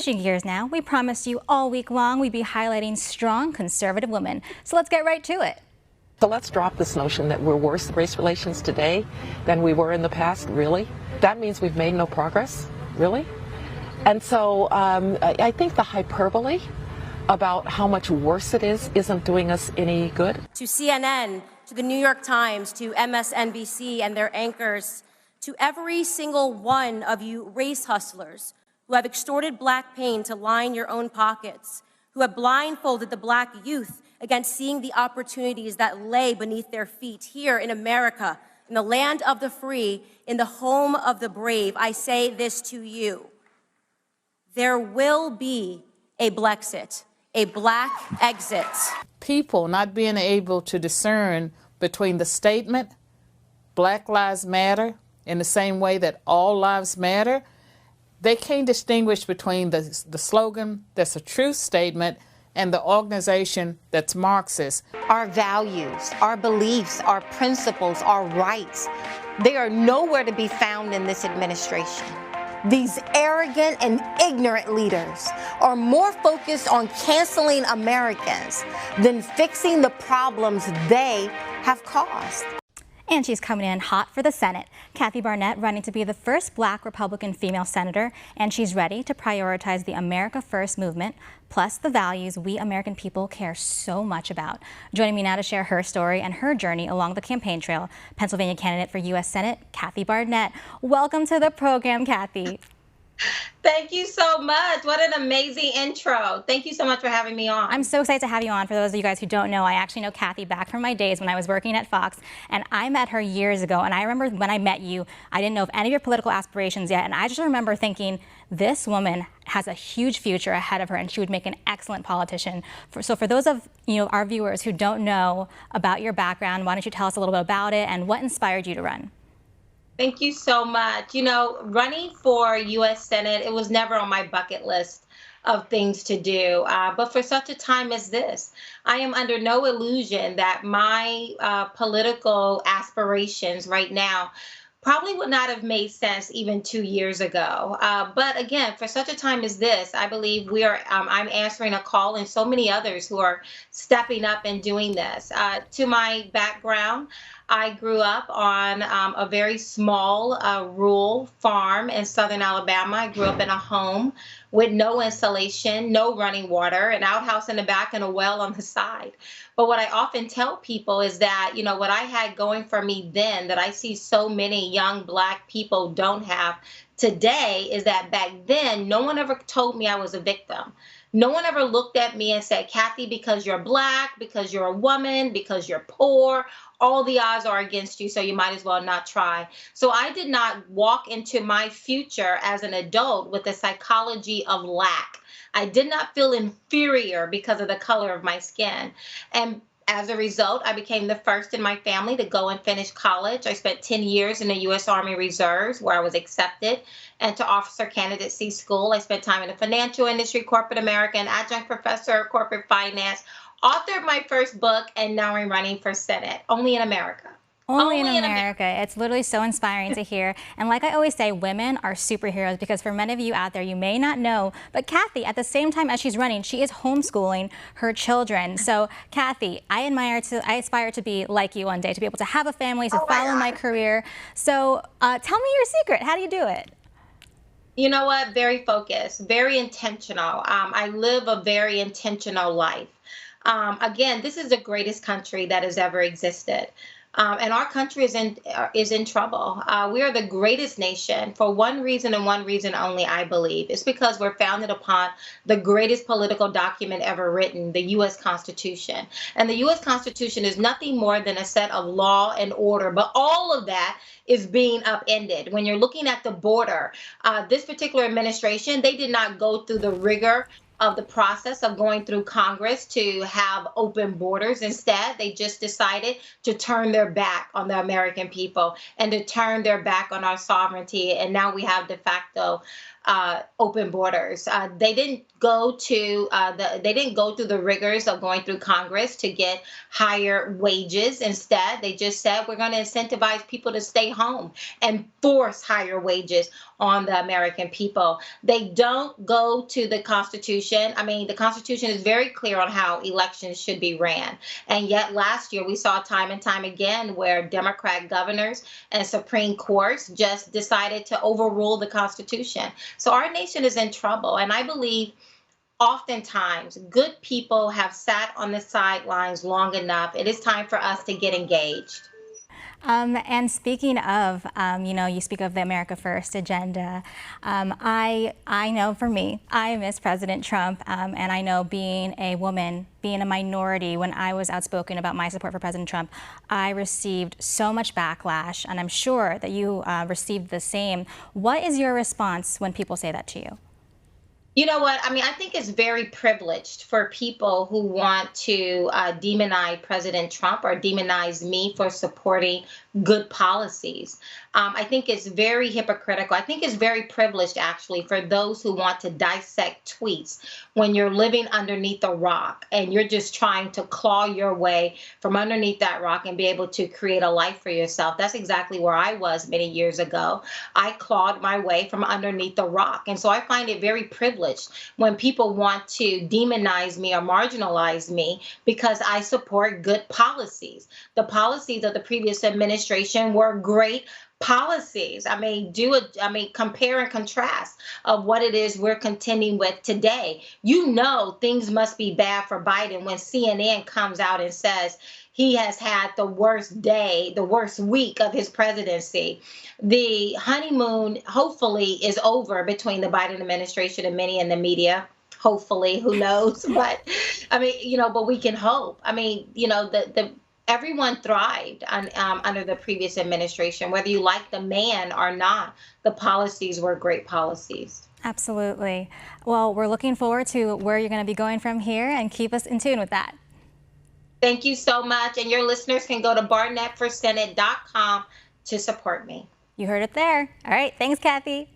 Switching gears now, we promised you all week long we'd be highlighting strong conservative women. So let's get right to it. So let's drop this notion that we're worse at race relations today than we were in the past, really. That means we've made no progress, really. And so I think the hyperbole about how much worse it is isn't doing us any good. To CNN, to the New York Times, to MSNBC and their anchors, to every single one of you race hustlers who have extorted black pain to line your own pockets, who have blindfolded the black youth against seeing the opportunities that lay beneath their feet here in America, in the land of the free, in the home of the brave, I say this to you. There will be a Blexit, a black exit. People not being able to discern between the statement, Black Lives Matter, in the same way that all lives matter, they can't distinguish between the slogan that's a truth statement and the organization that's Marxist. Our values, our beliefs, our principles, our rights, they are nowhere to be found in this administration. These arrogant and ignorant leaders are more focused on canceling Americans than fixing the problems they have caused. And she's coming in hot for the Senate. Kathy Barnette running to be the first black Republican female senator, and she's ready to prioritize the America First movement, plus the values we American people care so much about. Joining me now to share her story and her journey along the campaign trail, Pennsylvania candidate for U.S. Senate, Kathy Barnette. Welcome to the program, Kathy. Thank you so much. What an amazing intro. Thank you so much for having me on. I'm so excited to have you on. For those of you guys who don't know, I actually know Kathy back from my days when I was working at Fox, and I met her years ago. And I remember when I met you, I didn't know of any of your political aspirations yet, and I just remember thinking, this woman has a huge future ahead of her, and she would make an excellent politician. So for those of our viewers who don't know about your background, why don't you tell us a little bit about it and what inspired you to run? Thank you so much. Running for U.S. Senate, it was never on my bucket list of things to do. But for such a time as this, I am under no illusion that my political aspirations right now probably would not have made sense even 2 years ago. But again, for such a time as this, I believe I'm answering a call, and so many others who are stepping up and doing this. To my background, I grew up on a very small rural farm in southern Alabama. I grew up in a home with no insulation, no running water, an outhouse in the back and a well on the side. But what I often tell people is that, what I had going for me then that I see so many young black people don't have today is that back then, no one ever told me I was a victim. No one ever looked at me and said, Kathy, because you're black, because you're a woman, because you're poor, all the odds are against you, so you might as well not try. So I did not walk into my future as an adult with the psychology of lack. I did not feel inferior because of the color of my skin. And as a result, I became the first in my family to go and finish college. I spent 10 years in the U.S. Army Reserves, where I was accepted into officer candidacy school. I spent time in the financial industry, corporate America, an adjunct professor of corporate finance, authored my first book, and now I'm running for Senate, only in America. Only in America. It's literally so inspiring to hear. And like I always say, women are superheroes, because for many of you out there, you may not know, but Kathy, at the same time as she's running, she is homeschooling her children. So Kathy, I aspire to be like you one day, to be able to have a family, to follow my career. So tell me your secret. How do you do it? You know what? Very focused, very intentional. I live a very intentional life. Again, this is the greatest country that has ever existed. And our country is in trouble. We are the greatest nation for one reason and one reason only, I believe. It's because we're founded upon the greatest political document ever written, the U.S. Constitution. And the U.S. Constitution is nothing more than a set of law and order. But all of that is being upended. When you're looking at the border, this particular administration, they did not go through the rigor of the process of going through Congress to have open borders. Instead, they just decided to turn their back on the American people and to turn their back on our sovereignty. And now we have de facto open borders. They didn't go to they didn't go through the rigors of going through Congress to get higher wages. Instead, they just said we're going to incentivize people to stay home and force higher wages on the American people. They don't go to the Constitution. I mean, the Constitution is very clear on how elections should be ran. And yet last year we saw time and time again where Democrat governors and Supreme Courts just decided to overrule the Constitution. So our nation is in trouble. And I believe oftentimes good people have sat on the sidelines long enough. It is time for us to get engaged. And speaking of, you speak of the America First agenda. I know for me, I miss President Trump, and I know being a woman, being a minority, when I was outspoken about my support for President Trump, I received so much backlash, and I'm sure that you received the same. What is your response when people say that to you? You know what? I mean, I think it's very privileged for people who want to demonize President Trump or demonize me for supporting good policies. I think it's very hypocritical. I think it's very privileged, actually, for those who want to dissect tweets when you're living underneath a rock and you're just trying to claw your way from underneath that rock and be able to create a life for yourself. That's exactly where I was many years ago. I clawed my way from underneath the rock. And so I find it very privileged when people want to demonize me or marginalize me because I support good policies. The policies of the previous administration were great policies. I mean, compare and contrast of what it is we're contending with today. You know, things must be bad for Biden when CNN comes out and says he has had the worst day, the worst week of his presidency. The honeymoon hopefully is over between the Biden administration and many in the media. Hopefully, who knows? But I mean, but we can hope. I mean, everyone thrived under the previous administration, whether you like the man or not. The policies were great policies. Absolutely. Well, we're looking forward to where you're going to be going from here, and keep us in tune with that. Thank you so much. And your listeners can go to barnetteforsenate.com to support me. You heard it there. All right. Thanks, Kathy.